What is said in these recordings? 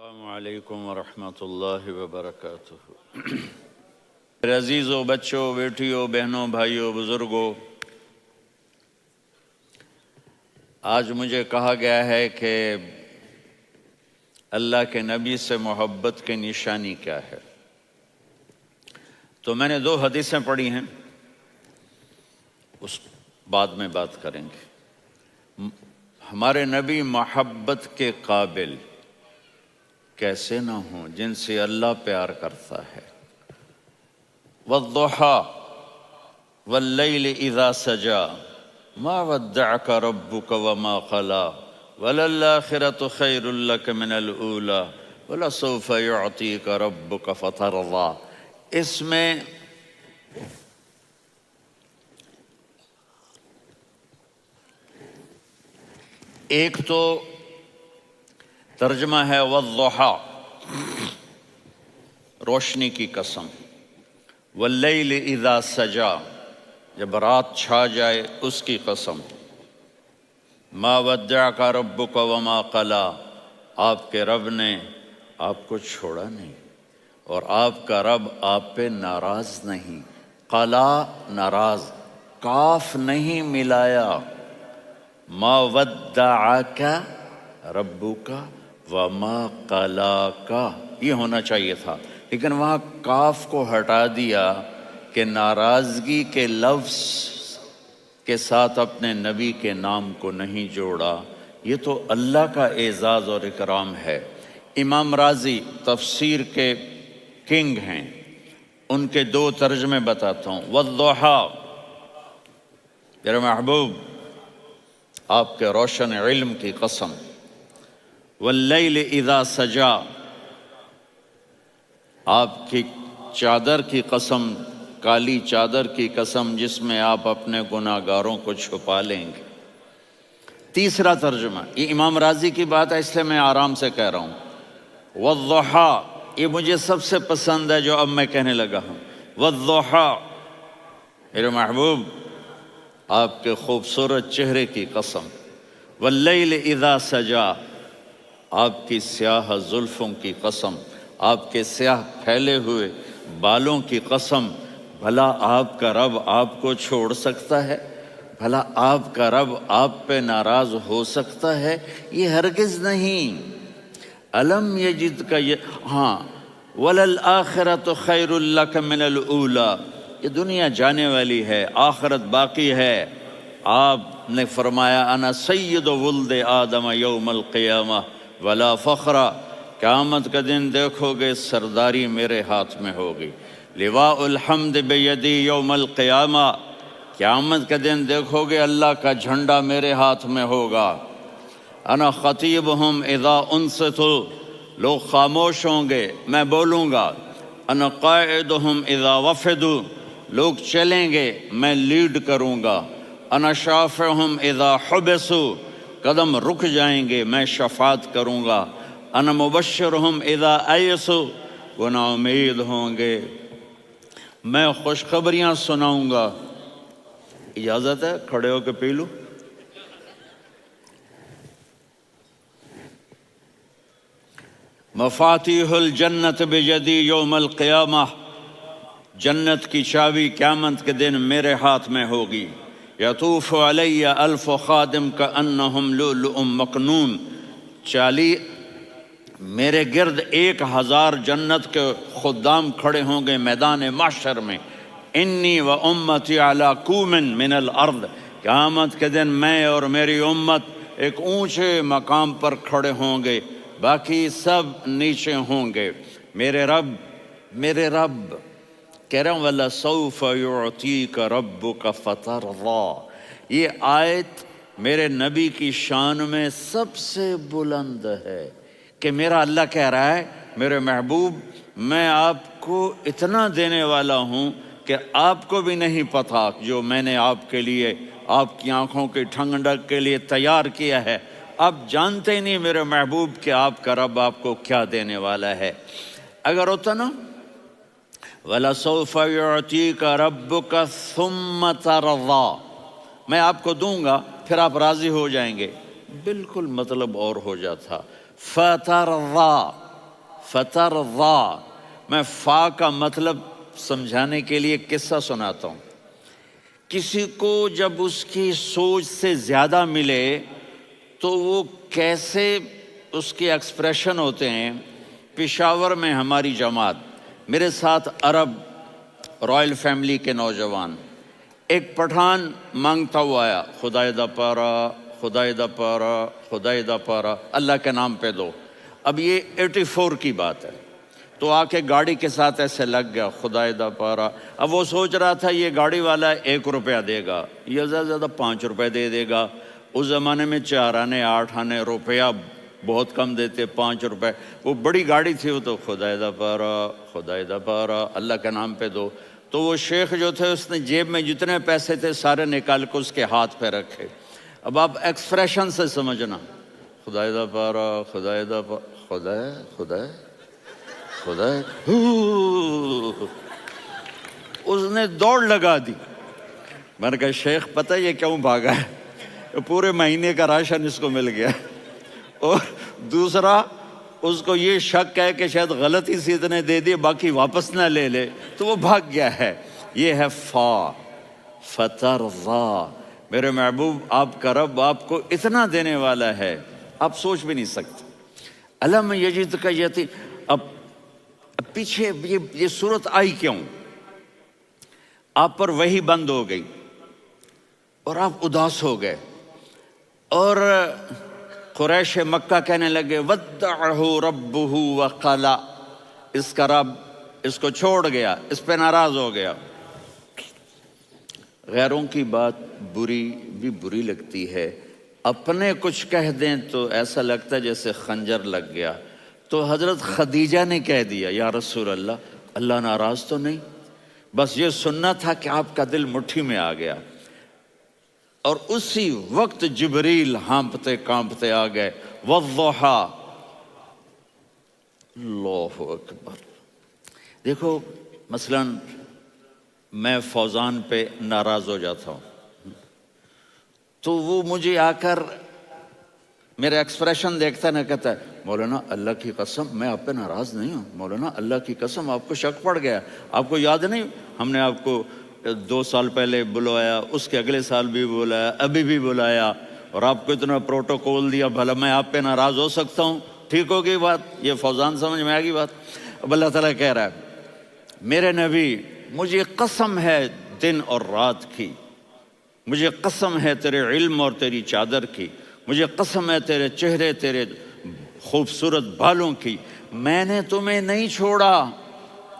السلام علیکم ورحمۃ اللہ وبرکاتہ۔ میرے عزیزوں، بچوں، بیٹیوں، بہنوں، بھائیوں، بزرگوں، آج مجھے کہا گیا ہے کہ اللہ کے نبی سے محبت کی نشانی کیا ہے، تو میں نے 2 حدیثیں پڑھی ہیں، اس بعد میں بات کریں گے۔ ہمارے نبی محبت کے قابل کیسے نہ ہوں جن سے اللہ پیار کرتا ہے۔ والضحیٰ واللیل اذا سجا ما ودعک ربک وما قلی وللآخرۃ خیر لک من الاولی ولسوف یعطیک ربک فترضی۔ اس میں ایک تو ترجمہ ہے والضحیٰ، روشنی کی قسم، واللیل اذا سجا، جب رات چھا جائے اس کی قسم، ما ودعک ربک وما قلی، آپ کے رب نے آپ کو چھوڑا نہیں اور آپ کا رب آپ پہ ناراض نہیں۔ قلا ناراض، کاف نہیں ملایا۔ ما ودعک ربک وما قلاک، یہ ہونا چاہیے تھا، لیکن وہاں کاف کو ہٹا دیا کہ ناراضگی کے لفظ کے ساتھ اپنے نبی کے نام کو نہیں جوڑا۔ یہ تو اللہ کا اعزاز اور اکرام ہے۔ امام راضی تفسیر کے کنگ ہیں، ان کے 2 ترجمے بتاتا ہوں۔ والضحیٰ، میرے محبوب آپ کے روشن علم کی قسم، واللیل اذا سجا، آپ کی چادر کی قسم، کالی چادر کی قسم جس میں آپ اپنے گناہگاروں کو چھپا لیں گے۔ تیسرا ترجمہ، یہ امام راضی کی بات ہے اس لیے میں آرام سے کہہ رہا ہوں۔ والضحیٰ، یہ مجھے سب سے پسند ہے جو اب میں کہنے لگا ہوں۔ والضحیٰ، میرے محبوب آپ کے خوبصورت چہرے کی قسم، واللیل اذا سجا، آپ کی سیاہ زلفوں کی قسم، آپ کے سیاہ پھیلے ہوئے بالوں کی قسم۔ بھلا آپ کا رب آپ کو چھوڑ سکتا ہے؟ بھلا آپ کا رب آپ پہ ناراض ہو سکتا ہے؟ یہ ہرگز نہیں۔ الم یجد کا ہاں، وللآخرۃ خیر لک من الاولی، یہ دنیا جانے والی ہے، آخرت باقی ہے۔ آپ نے فرمایا انا سید ولد آدم یوم القیامہ ولا فخر، قیامت کا دن دیکھو گے سرداری میرے ہاتھ میں ہوگی۔ لواء الحمد بیدی یوم القیامہ، قیامت کا دن دیکھو گے اللہ کا جھنڈا میرے ہاتھ میں ہوگا۔ انا خطیبہم اذا انصتوا، لوگ خاموش ہوں گے میں بولوں گا۔ انا قائدہم اذا وفدوا، لوگ چلیں گے میں لیڈ کروں گا۔ انا شافعہم اذا حبسوا، قدم رک جائیں گے میں شفاعت کروں گا۔ انا مبشرہم اذا ایسوا، وہ نا امید ہوں گے میں خوشخبریاں سناؤں گا۔ اجازت ہے کھڑے ہو کے پی لوں؟ مفاتیح الجنت بیدی یوم القیامہ، جنت کی چابی قیامت کے دن میرے ہاتھ میں ہوگی۔ یطوف علی الف خادم کانہم لؤلؤ مکنون، میرے گرد 1000 جنت کے خدام کھڑے ہوں گے میدان محشر میں۔ انی و امتی علی کوم من الارض، قیامت کے دن میں اور میری امت ایک اونچے مقام پر کھڑے ہوں گے، باقی سب نیچے ہوں گے۔ میرے رب کہہ رہا ہوں وَلَسَوْفَ يُعْطِيكَ رَبُّكَ فَتَرْضَىٰ، یہ آیت میرے نبی کی شان میں سب سے بلند ہے کہ میرا اللہ کہہ رہا ہے میرے محبوب میں آپ کو اتنا دینے والا ہوں کہ آپ کو بھی نہیں پتا جو میں نے آپ کے لیے، آپ کی آنکھوں کی ٹھنڈک کے لیے تیار کیا ہے۔ آپ جانتے نہیں میرے محبوب کہ آپ کا رب آپ کو کیا دینے والا ہے۔ اگر ہوتا نا وَلَسَوْفَ يُعْطِيكَ رَبُّكَ ثُمَّ تَرْضَىٰ، میں آپ کو دوں گا پھر آپ راضی ہو جائیں گے، بالکل مطلب اور ہو جاتا۔ فَتَرْضَىٰ، فترضا، میں فا کا مطلب سمجھانے کے لیے قصہ سناتا ہوں۔ کسی کو جب اس کی سوچ سے زیادہ ملے تو وہ کیسے اس کے ایکسپریشن ہوتے ہیں۔ پشاور میں ہماری جماعت، میرے ساتھ عرب رائل فیملی کے نوجوان، ایک پٹھان مانگتا ہوا آیا، خدائے دا پارا، خدائے دا پارا، خدائے دا پارا، اللہ کے نام پہ دو۔ اب یہ 84 کی بات ہے، تو آ کے گاڑی کے ساتھ ایسے لگ گیا، خدائے دا پارا۔ اب وہ سوچ رہا تھا یہ گاڑی والا 1 روپیہ دے گا، یہ زیادہ زیادہ 5 روپے دے دے گا۔ اس زمانے میں 4 آنے 8 آنے روپیہ بہت کم دیتے، 5 روپے، وہ بڑی گاڑی تھی، وہ تو خدائے دا پارا، خدائے دا پارا، اللہ کے نام پہ دو۔ تو وہ شیخ جو تھے اس نے جیب میں جتنے پیسے تھے سارے نکال کے اس کے ہاتھ پہ رکھے۔ اب آپ ایکسپریشن سے سمجھنا، خدائے دا پارا، خدائے دا پارا، خدائے خدائے خدائے، اس نے دوڑ لگا دی۔ میں نے کہا شیخ پتہ یہ کیوں بھاگا ہے؟ پورے مہینے کا راشن اس کو مل گیا، اور دوسرا اس کو یہ شک ہے کہ شاید غلطی سے اتنے دے دیے باقی واپس نہ لے لے، تو وہ بھاگ گیا ہے۔ یہ ہے فا، فترضا۔ میرے محبوب آپ کا رب آپ کو اتنا دینے والا ہے آپ سوچ بھی نہیں سکتے۔ الم یجدک یتیم، اب پیچھے یہ صورت آئی کیوں؟ آپ پر وحی بند ہو گئی اور آپ اداس ہو گئے، اور قریش مکہ کہنے لگے ودعہ ربہ وقلا، اس کا رب اس کو چھوڑ گیا، اس پہ ناراض ہو گیا۔ غیروں کی بات بری لگتی ہے، اپنے کچھ کہہ دیں تو ایسا لگتا ہے جیسے خنجر لگ گیا۔ تو حضرت خدیجہ نے کہہ دیا یا رسول اللہ، اللہ ناراض تو نہیں؟ بس یہ سننا تھا کہ آپ کا دل مٹھی میں آ گیا۔ اور اسی وقت جبریل ہانپتے کانپتے آ گئے، والضحی، اللہ اکبر۔ دیکھو مثلا میں فوزان پہ ناراض ہو جاتا ہوں تو وہ مجھے آ کر میرا ایکسپریشن دیکھتا ہے نا، کہتا ہے مولانا اللہ کی قسم میں آپ پہ ناراض نہیں ہوں، مولانا اللہ کی قسم آپ کو شک پڑ گیا، آپ کو یاد نہیں ہم نے آپ کو 2 سال پہلے بلوایا، اس کے اگلے سال بھی بلایا، ابھی بھی بلایا، اور آپ کو اتنا پروٹوکول دیا، بھلا میں آپ پہ ناراض ہو سکتا ہوں؟ ٹھیک ہوگی بات؟ یہ فوزان سمجھ میں آ گئی بات؟ اب اللہ تعالیٰ کہہ رہا ہے میرے نبی مجھے قسم ہے دن اور رات کی، مجھے قسم ہے تیرے علم اور تیری چادر کی، مجھے قسم ہے تیرے چہرے تیرے خوبصورت بالوں کی، میں نے تمہیں نہیں چھوڑا۔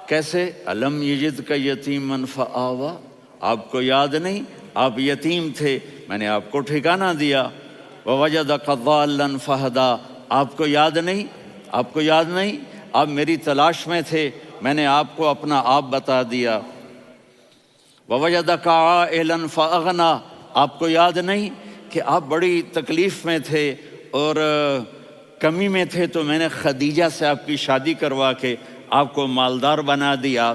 کیسے؟ الم یجدک یتیما فآویٰ، آپ کو یاد نہیں آپ یتیم تھے، میں نے آپ کو ٹھکانہ دیا۔ ووجدک ضالا فہدیٰ، آپ کو یاد نہیں، آپ کو یاد نہیں آپ میری تلاش میں تھے، میں نے آپ کو اپنا آپ بتا دیا۔ ووجدک عائلا فاغنیٰ، آپ کو یاد نہیں کہ آپ بڑی تکلیف میں تھے اور کمی میں تھے، تو میں نے خدیجہ سے آپ کی شادی کروا کے آپ کو مالدار بنا دیا۔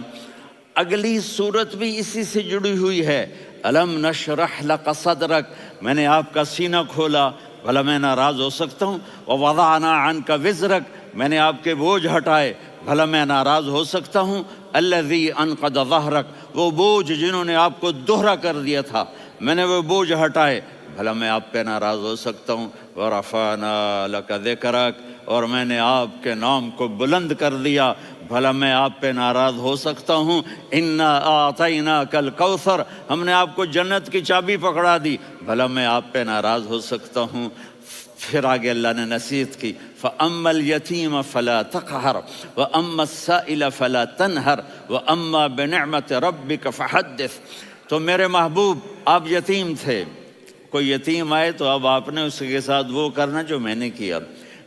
اگلی صورت بھی اسی سے جڑی ہوئی ہے، الم نشرح لک صدرک، میں نے آپ کا سینہ کھولا، بھلا میں ناراض ہو سکتا ہوں؟ ووضعنا عنک وزرک، میں نے آپ کے بوجھ ہٹائے، بھلا میں ناراض ہو سکتا ہوں؟ الذی انقض ظہرک، وہ بوجھ جنہوں نے آپ کو دوہرا کر دیا تھا، میں نے وہ بوجھ ہٹائے، بھلا میں آپ پہ ناراض ہو سکتا ہوں؟ ورفعنا لک ذکرک، اور میں نے آپ کے نام کو بلند کر دیا، بھلا میں آپ پہ ناراض ہو سکتا ہوں؟ انا اعطیناک الکوثر، ہم نے آپ کو جنت کی چابی پکڑا دی، بھلا میں آپ پہ ناراض ہو سکتا ہوں؟ پھر آگے اللہ نے نصیحت کی، فَأَمَّا الْيَتِيمَ فَلَا تَقْهَرْ وَأَمَّا السَّائِلَ فَلَا تَنْهَرْ وَأَمَّا بِنِعْمَةِ رَبِّكَ فَحَدِّثْ۔ تو میرے محبوب آپ یتیم تھے، کوئی یتیم آئے تو اب آپ نے اس کے ساتھ وہ کرنا جو میں نے کیا۔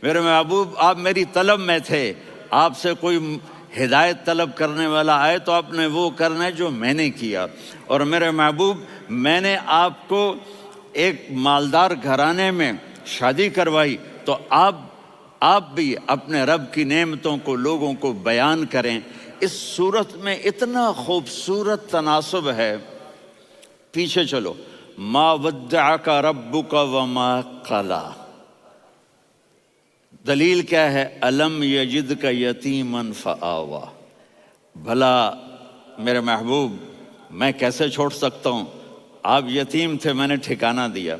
میرے محبوب آپ میری طلب میں تھے، آپ سے کوئی ہدایت طلب کرنے والا آئے تو آپ نے وہ کرنا ہے جو میں نے کیا۔ اور میرے محبوب میں نے آپ کو ایک مالدار گھرانے میں شادی کروائی، تو آپ بھی اپنے رب کی نعمتوں کو لوگوں کو بیان کریں۔ اس صورت میں اتنا خوبصورت تناسب ہے، پیچھے چلو، ما ودعک ربک وما قلی، دلیل کیا ہے؟ الم یجد کا یتیمن فآوا، بھلا میرے محبوب میں کیسے چھوڑ سکتا ہوں؟ آپ یتیم تھے، میں نے ٹھکانہ دیا۔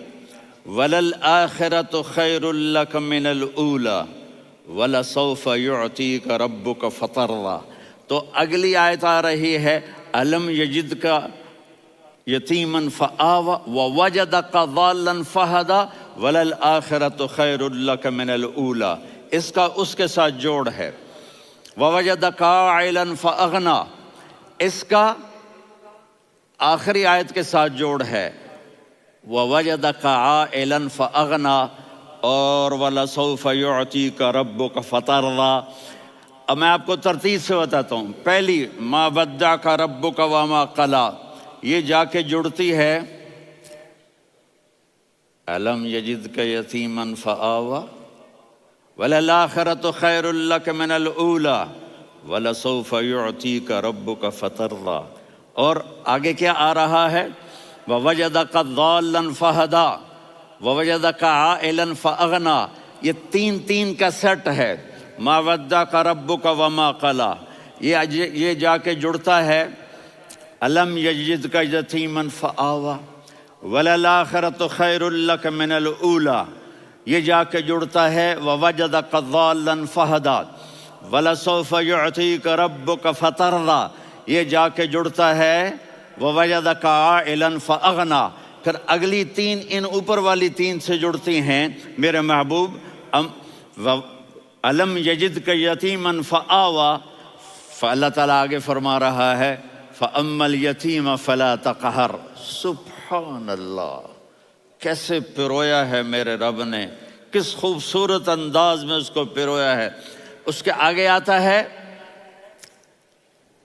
وَلَلْآخِرَةُ خَيْرٌ لَكَ مِنَ الْأُولَى وَلَسَوْفَ يُعْطِيكَ رَبُّكَ فَتَرْضَىٰ۔ تو اگلی آیت آ رہی ہے الم یجد کا یتیمن فآوا ووجدک ضالا فہدا وللآخرۃ خیر لک من الاولی، اس کا اس کے ساتھ جوڑ ہے۔ ووجدک عائلا فاغنا، اس کا آخری آیت کے ساتھ جوڑ ہے۔ ووجدک عائلا فاغنا اور ولسوف یعطیک ربک فترضیٰ۔ اب میں آپ کو ترتیب سے بتاتا ہوں۔ پہلی ما ودعک ربک وما قلی، یہ جا کے جڑتی ہے الم یجدک یتیما فآوا وللآخرۃ خیر لک من الاولی ولسوف یعطیک ربک فترضیٰ۔ اور آگے کیا آ رہا ہے؟ ووجدک ضالا فہدا ووجدک عائلا فاغنا، یہ تین تین کا سیٹ ہے۔ ما ودعک ربک وما قلی، یہ جا کے جڑتا ہے الم یجدک یتیما فآوا وللآخرۃ خیر لک من الاولی، یہ جا کے جڑتا ہے ووجدک ضالا فہدا ولسوف یعطیک ربک فترضیٰ، یہ جا کے جڑتا ہے ووجدک عائلا فاغنا۔ پھر اگلی تین ان اوپر والی تین سے جڑتی ہیں میرے محبوب۔ الم یجدک یتیما فآوا، فاللہ تعالیٰ آگے فرما رہا ہے فَأَمَّا الْيَتِيمَ فَلَا تَقْهَرْ۔ سبحان اللہ، کیسے پرویا ہے میرے رب نے، کس خوبصورت انداز میں اس کو پرویا ہے۔ اس کے آگے آتا ہے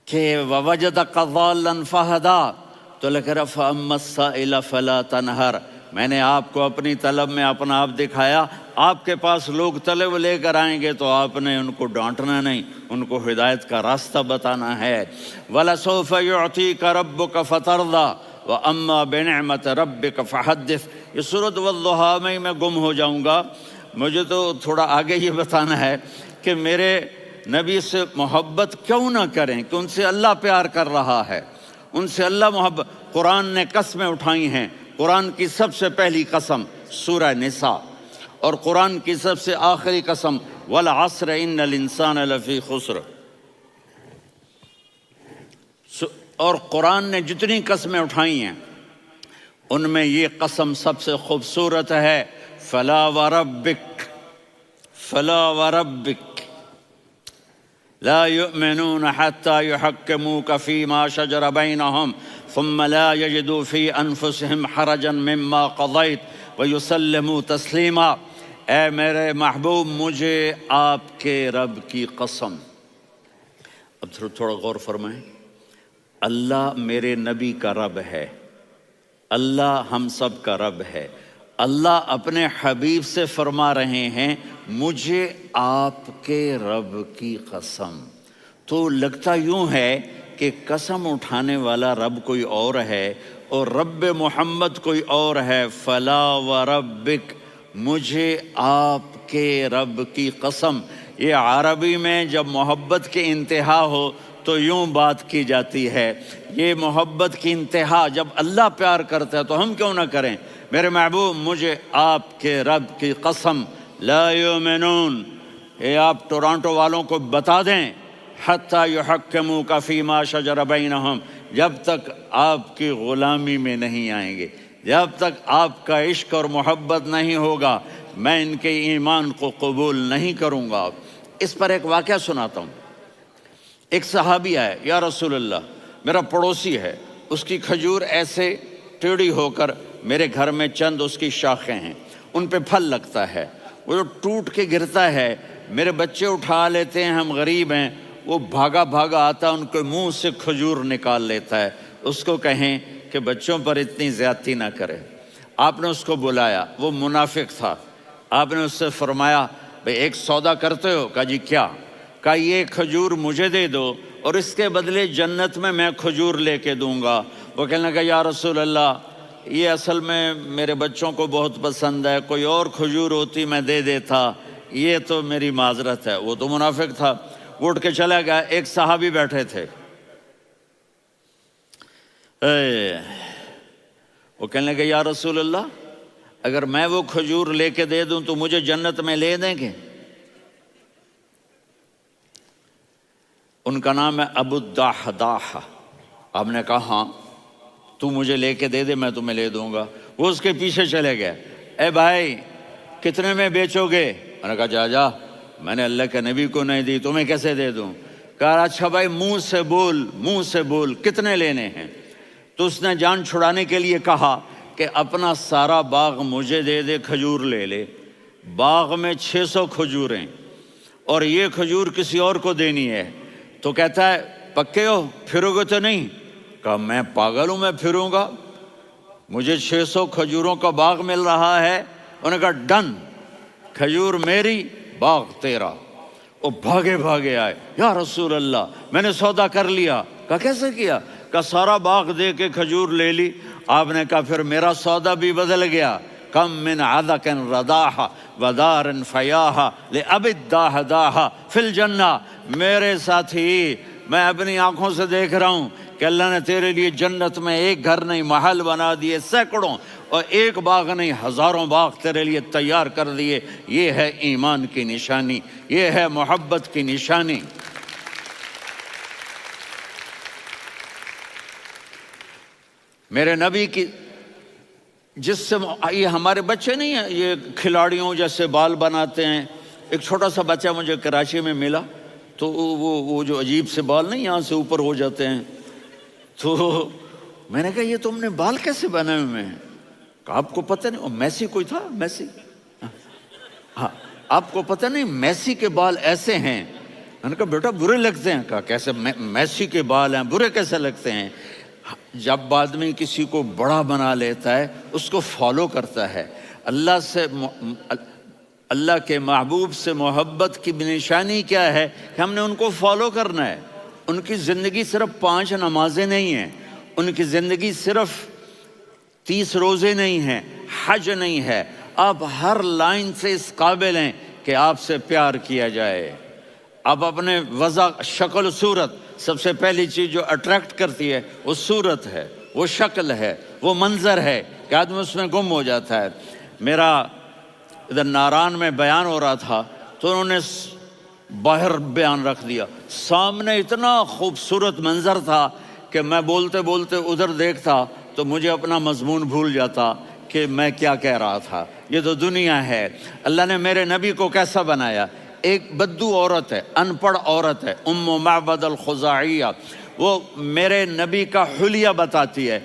کہ وَوَجَدَكَ ضَالًّا فَهَدَىٰ، تو لکھ رہا فَأَمَّا السَّائِلَ فَلَا تَنْهَرْ، میں نے آپ کو اپنی طلب میں اپنا آپ دکھایا۔ آپ کے پاس لوگ طلب لے کر آئیں گے تو آپ نے ان کو ڈانٹنا نہیں، ان کو ہدایت کا راستہ بتانا ہے۔ وَلَسَوْفَ يُعْطِيكَ رَبُّكَ فَتَرْضَىٰ وَأَمَّا بِنِعْمَةِ رَبِّكَ فَحَدِّثْ۔ یہ سورۃ والضحیٰ میں گم ہو جاؤں گا، مجھے تو تھوڑا آگے یہ بتانا ہے کہ میرے نبی سے محبت کیوں نہ کریں، کہ ان سے اللہ پیار کر رہا ہے، ان سے اللہ محبت۔ قرآن نے قسمیں اٹھائی ہیں، قرآن کی سب سے پہلی قسم سورہ نساء، اور قرآن کی سب سے آخری قسم والعصر ان الانسان لفی خسر۔ اور قرآن نے جتنی قسمیں اٹھائی ہیں ان میں یہ قسم سب سے خوبصورت ہے، فلا وربک فلا وربک لا يؤمنون حتى يحكموك فيما شجر بينهم ثم لا يجدوا في أنفسهم حرجا مما قضيت ويسلموا تسلیما۔ اے میرے محبوب، مجھے آپ کے رب کی قسم۔ اب تھوڑا غور فرمائیں، اللہ میرے نبی کا رب ہے، اللہ ہم سب کا رب ہے۔ اللہ اپنے حبیب سے فرما رہے ہیں مجھے آپ کے رب کی قسم۔ تو لگتا یوں ہے کہ قسم اٹھانے والا رب کوئی اور ہے اور رب محمد کوئی اور ہے۔ فلا وربک، مجھے آپ کے رب کی قسم۔ یہ عربی میں جب محبت کی انتہا ہو تو یوں بات کی جاتی ہے، یہ محبت کی انتہا جب اللہ پیار کرتا ہے تو ہم کیوں نہ کریں۔ میرے محبوب، مجھے آپ کے رب کی قسم، لا یؤمنون، یہ آپ ٹورانٹو والوں کو بتا دیں، حتی یحکموک فیما شجر بینہم، جب تک آپ کی غلامی میں نہیں آئیں گے، جب تک آپ کا عشق اور محبت نہیں ہوگا، میں ان کے ایمان کو قبول نہیں کروں گا۔ اس پر ایک واقعہ سناتا ہوں۔ ایک صحابی آئے، یا رسول اللہ، میرا پڑوسی ہے، اس کی کھجور ایسے ٹیڑھی ہو کر میرے گھر میں چند اس کی شاخیں ہیں، ان پہ پھل لگتا ہے، وہ جو ٹوٹ کے گرتا ہے، میرے بچے اٹھا لیتے ہیں، ہم غریب ہیں، وہ بھاگا بھاگا آتا ہے، ان کے منہ سے کھجور نکال لیتا ہے۔ اس کو کہیں کہ بچوں پر اتنی زیادتی نہ کرے۔ آپ نے اس کو بلایا، وہ منافق تھا، آپ نے اس سے فرمایا بھئی ایک سودا کرتے ہو؟ کہا جی کیا؟ کہا یہ کھجور مجھے دے دو اور اس کے بدلے جنت میں کھجور لے کے دوں گا۔ وہ کہنے لگا یا رسول اللہ، یہ اصل میں میرے بچوں کو بہت پسند ہے، کوئی اور کھجور ہوتی میں دے دیتا، یہ تو میری معذرت ہے، وہ تو منافق تھا، وہ اٹھ کے چلا گیا۔ ایک صحابی بیٹھے تھے، وہ کہنے لگے یا رسول اللہ، اگر میں وہ کھجور لے کے دے دوں تو مجھے جنت میں لے دیں گے؟ ان کا نام ہے ابو الدحداح۔ آپ نے کہا ہاں، تو مجھے لے کے دے دے، میں تمہیں لے دوں گا۔ وہ اس کے پیچھے چلے گئے، اے بھائی کتنے میں بیچو گے؟ میں نے کہا جا میں نے اللہ کے نبی کو نہیں دی، تمہیں کیسے دے دوں؟ کہا اچھا بھائی منہ سے بول کتنے لینے ہیں؟ تو اس نے جان چھڑانے کے لیے کہا کہ اپنا سارا باغ مجھے دے دے، کھجور لے لے۔ باغ میں 600 کھجوریں اور یہ کھجور کسی اور کو دینی ہے۔ تو کہتا ہے پکے ہو، پھرو گے تو نہیں؟ کہا میں پاگل ہوں، میں پھروں گا؟ مجھے 600 کھجوروں کا باغ مل رہا ہے۔ انہوں نے کہا ڈن، کھجور میری، باغ تیرا۔ وہ بھاگے آئے، یا رسول اللہ میں نے سودا کر لیا۔ کہا کیسے کیا؟ کہا سارا باغ دے کے کھجور لے لی۔ آپ نے کہا پھر میرا سودا بھی بدل گیا۔ کم من عدق رداح ودار فیاح لأبی الدحداح فی الجنہ۔ میرے ساتھی، میں اپنی آنکھوں سے دیکھ رہا ہوں کہ اللہ نے تیرے لیے جنت میں ایک گھر نہیں محل بنا دیے سینکڑوں، اور ایک باغ نہیں ہزاروں باغ تیرے لیے تیار کر دیے۔ یہ ہے ایمان کی نشانی، یہ ہے محبت کی نشانی۔ میرے نبی کی جس سے یہ ہمارے بچے نہیں ہیں، یہ کھلاڑیوں جیسے بال بناتے ہیں۔ ایک چھوٹا سا بچہ مجھے کراچی میں ملا، تو وہ جو عجیب سے بال نہیں یہاں سے اوپر ہو جاتے ہیں، تو میں نے کہا یہ تم نے بال کیسے بنائے ہوئے ہیں؟ کہا آپ کو پتہ نہیں، میسی کوئی تھا، میسی، ہاں آپ کو پتہ نہیں میسی کے بال ایسے ہیں؟ میں نے کہا بیٹا برے لگتے ہیں۔ کہا کیسے؟ میسی کے بال ہیں برے کیسے لگتے ہیں؟ جب آدمی کسی کو بڑا بنا لیتا ہے اس کو فالو کرتا ہے۔ اللہ کے محبوب سے محبت کی نشانی کیا ہے کہ ہم نے ان کو فالو کرنا ہے۔ ان کی زندگی صرف 5 نمازیں نہیں ہیں، ان کی زندگی صرف 30 روزے نہیں ہیں، حج نہیں ہے۔ آپ ہر لائن سے اس قابل ہیں کہ آپ سے پیار کیا جائے۔ آپ اپنے وضع، شکل و صورت، سب سے پہلی چیز جو اٹریکٹ کرتی ہے وہ صورت ہے، وہ شکل ہے، وہ منظر ہے کہ آدمی اس میں گم ہو جاتا ہے۔ میرا ادھر ناران میں بیان ہو رہا تھا تو انہوں نے باہر بیان رکھ دیا، سامنے اتنا خوبصورت منظر تھا کہ میں بولتے بولتے ادھر دیکھتا تو مجھے اپنا مضمون بھول جاتا کہ میں کیا کہہ رہا تھا۔ یہ تو دنیا ہے۔ اللہ نے میرے نبی کو کیسا بنایا؟ ایک بدو عورت ہے، ان پڑھ عورت ہے، ام معبد الخزاعیہ، وہ میرے نبی کا حلیہ بتاتی ہے۔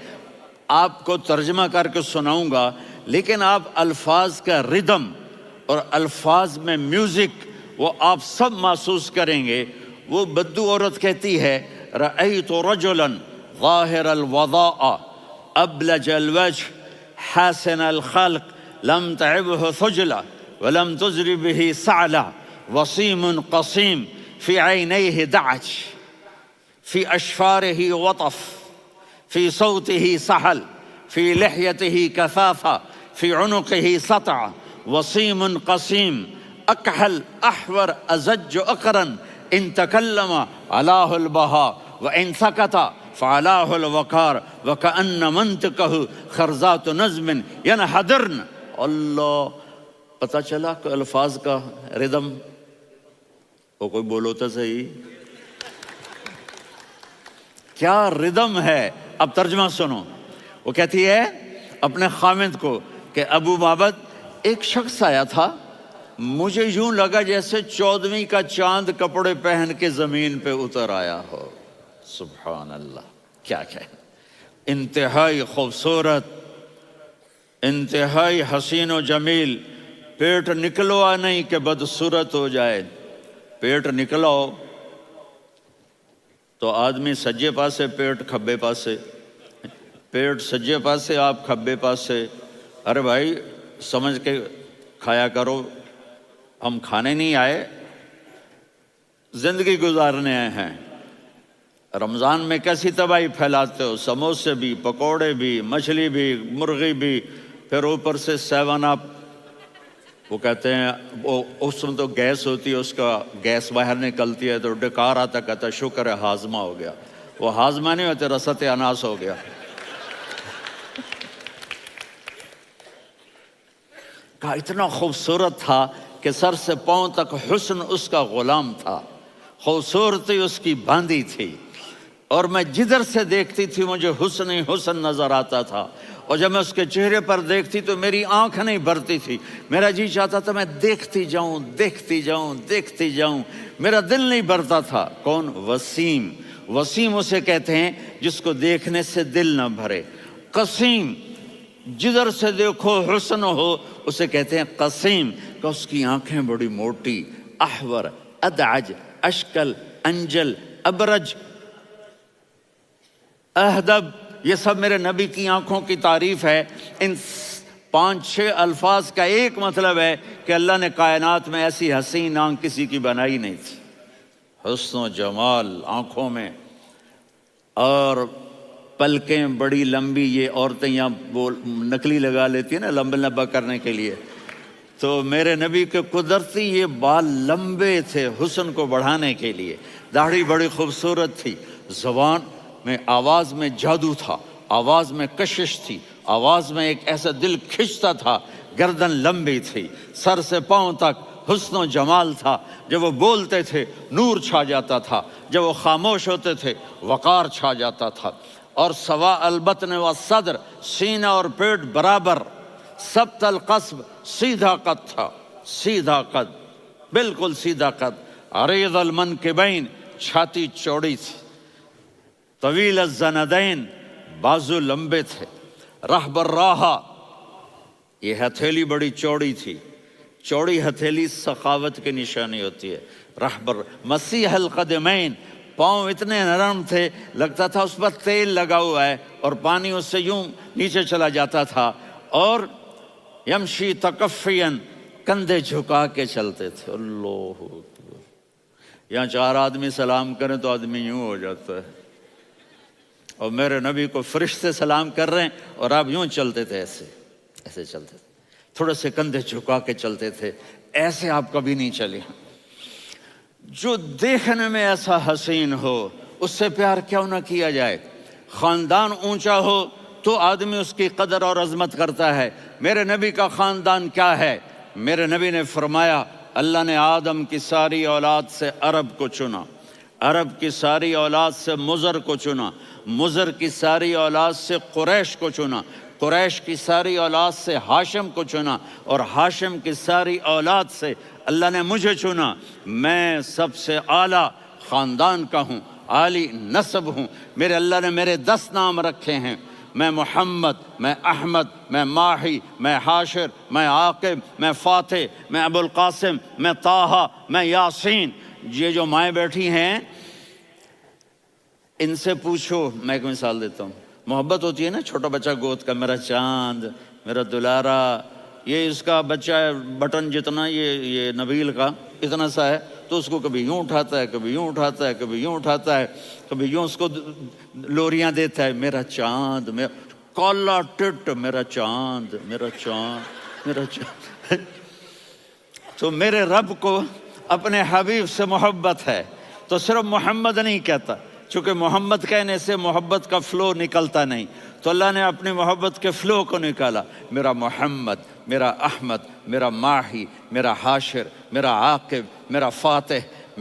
آپ کو ترجمہ کر کے سناؤں گا، لیکن آپ الفاظ کا ردم اور الفاظ میں میوزک وہ آپ سب محسوس کریں گے۔ وہ بدو عورت کہتی ہے رأیت رجلا ظاہر الوضاء ابلج الوجه حاسن الخلق لم تعبه ثجلة ولم تزر به سعلة وصيم قصيم في عينيه دعج في أشفاره وطف في صوته سحل في لحيته كثافة في عنقه سطع وصيم قصيم أكحل أحور أزج أقرن إن تكلم علاه البهاء وإن سكت فعلاه الوقار وكأن منطقه خرزات نظم ينحدرن۔ اللہ، پتہ چلا کہ الفاظ کا ردم، وہ کوئی بولو تو صحیح، کیا ردم ہے۔ اب ترجمہ سنو۔ وہ کہتی ہے اپنے خامد کو کہ ابو معبد، ایک شخص آیا تھا، مجھے یوں لگا جیسے 14ویں کا چاند کپڑے پہن کے زمین پہ اتر آیا ہو۔ سبحان اللہ، کیا انتہائی خوبصورت، انتہائی حسین و جمیل۔ پیٹ نکلوا نہیں کہ بدصورت ہو جائے۔ پیٹ نکلاؤ تو آدمی سجے پاسے پیٹ، کھبے پاسے پیٹ، سجے پاسے آپ کھبے پاسے۔ ارے بھائی سمجھ کے کھایا کرو، ہم کھانے نہیں آئے، زندگی گزارنے آئے ہیں۔ رمضان میں کیسی تباہی پھیلاتے ہو، سموسے بھی، پکوڑے بھی، مچھلی بھی، مرغی بھی، پھر اوپر سے 7 اپ۔ وہ کہتے ہیں وہ اس میں تو گیس ہوتی ہے، اس کا گیس باہر نکلتی ہے تو ڈکار آتا، کہتا ہے شکر ہے ہاضمہ ہو گیا. وہ ہاضمہ نہیں ہوتے، رسط اناس ہو گیا. کہا اتنا خوبصورت تھا کہ سر سے پاؤں تک حسن اس کا غلام تھا، خوبصورتی اس کی باندھی تھی، اور میں جدھر سے دیکھتی تھی مجھے حسن ہی حسن نظر آتا تھا. اور جب میں اس کے چہرے پر دیکھتی تو میری آنکھ نہیں بھرتی تھی، میرا جی چاہتا تھا میں دیکھتی جاؤں دیکھتی جاؤں دیکھتی جاؤں، میرا دل نہیں بھرتا تھا. کون؟ وسیم. وسیم اسے کہتے ہیں جس کو دیکھنے سے دل نہ بھرے. قسیم، جدھر سے دیکھو حسن ہو، اسے کہتے ہیں قسیم، کہ اس کی آنکھیں بڑی موٹی، احور، ادعج، اشکل، انجل، ابرج، اہدب، یہ سب میرے نبی کی آنکھوں کی تعریف ہے. ان 5-6 الفاظ کا ایک مطلب ہے کہ اللہ نے کائنات میں ایسی حسین آنکھ کسی کی بنائی نہیں تھی. حسن و جمال آنکھوں میں، اور پلکیں بڑی لمبی. یہ عورتیں یہاں وہ نکلی لگا لیتی ہیں نا لمبا لمبا کرنے کے لیے، تو میرے نبی کے قدرتی یہ بال لمبے تھے حسن کو بڑھانے کے لیے. داڑھی بڑی خوبصورت تھی. زبان میں، آواز میں جادو تھا، آواز میں کشش تھی، آواز میں ایک ایسا دل کھنچتا تھا. گردن لمبی تھی، سر سے پاؤں تک حسن و جمال تھا. جب وہ بولتے تھے نور چھا جاتا تھا، جب وہ خاموش ہوتے تھے وقار چھا جاتا تھا. اور سوا البطن و صدر، سینہ اور پیٹ برابر، سبت القصب، سیدھا قد تھا، سیدھا قد، بالکل سیدھا قد. عریض المنکبین، چھاتی چوڑی تھی. طویل الزندین، بازو لمبے تھے. رحب الراحہ، یہ ہتھیلی بڑی چوڑی تھی. چوڑی ہتھیلی سخاوت کی نشانی ہوتی ہے. رحب مسیح القدمین، پاؤں اتنے نرم تھے لگتا تھا اس پر تیل لگا ہوا ہے، اور پانی اس سے یوں نیچے چلا جاتا تھا. اور یمشی تکفین، کندھے جھکا کے چلتے تھے. اللہ اکبر. یہاں 4 آدمی سلام کریں تو آدمی یوں ہو جاتا ہے، اور میرے نبی کو فرشتے سلام کر رہے ہیں اور آپ یوں چلتے تھے، ایسے ایسے چلتے تھے، تھوڑے سے کندھے جھکا کے چلتے تھے. ایسے آپ کبھی نہیں چلے. جو دیکھنے میں ایسا حسین ہو اس سے پیار کیوں نہ کیا جائے. خاندان اونچا ہو تو آدمی اس کی قدر اور عظمت کرتا ہے. میرے نبی کا خاندان کیا ہے؟ میرے نبی نے فرمایا اللہ نے آدم کی ساری اولاد سے عرب کو چنا، عرب کی ساری اولاد سے مضر کو چنا، مضر کی ساری اولاد سے قریش کو چنا، قریش کی ساری اولاد سے ہاشم کو چنا، اور ہاشم کی ساری اولاد سے اللہ نے مجھے چنا. میں سب سے اعلیٰ خاندان کا ہوں، عالی نسب ہوں. میرے اللہ نے میرے 10 نام رکھے ہیں. میں محمد، میں احمد، میں ماہی، میں حاشر، میں عاقب، میں فاتح، میں ابو القاسم، میں طٰہٰ، میں یاسین. یہ جو مائیں بیٹھی ہیں ان سے پوچھو. میں ایک مثال دیتا ہوں. محبت ہوتی ہے نا، چھوٹا بچہ گود کا، میرا چاند، میرا دلارا. یہ اس کا بچہ بٹن جتنا، یہ نبیل کا اتنا سا ہے، تو اس کو کبھی یوں اٹھاتا ہے، کبھی یوں اٹھاتا ہے، کبھی یوں اٹھاتا ہے، کبھی یوں اس کو لوریاں دیتا ہے. میرا چاند، میرا کالا ٹٹ، میرا چاند، میرا چاند، میرا چاند. تو میرے رب کو اپنے حبیب سے محبت ہے تو صرف محمد نہیں کہتا، چونکہ محمد کہنے سے محبت کا فلو نکلتا نہیں، تو اللہ نے اپنی محبت کے فلو کو نکالا. میرا محمد، میرا احمد، میرا ماہی، میرا حاشر، میرا عاقب، میرا فاتح،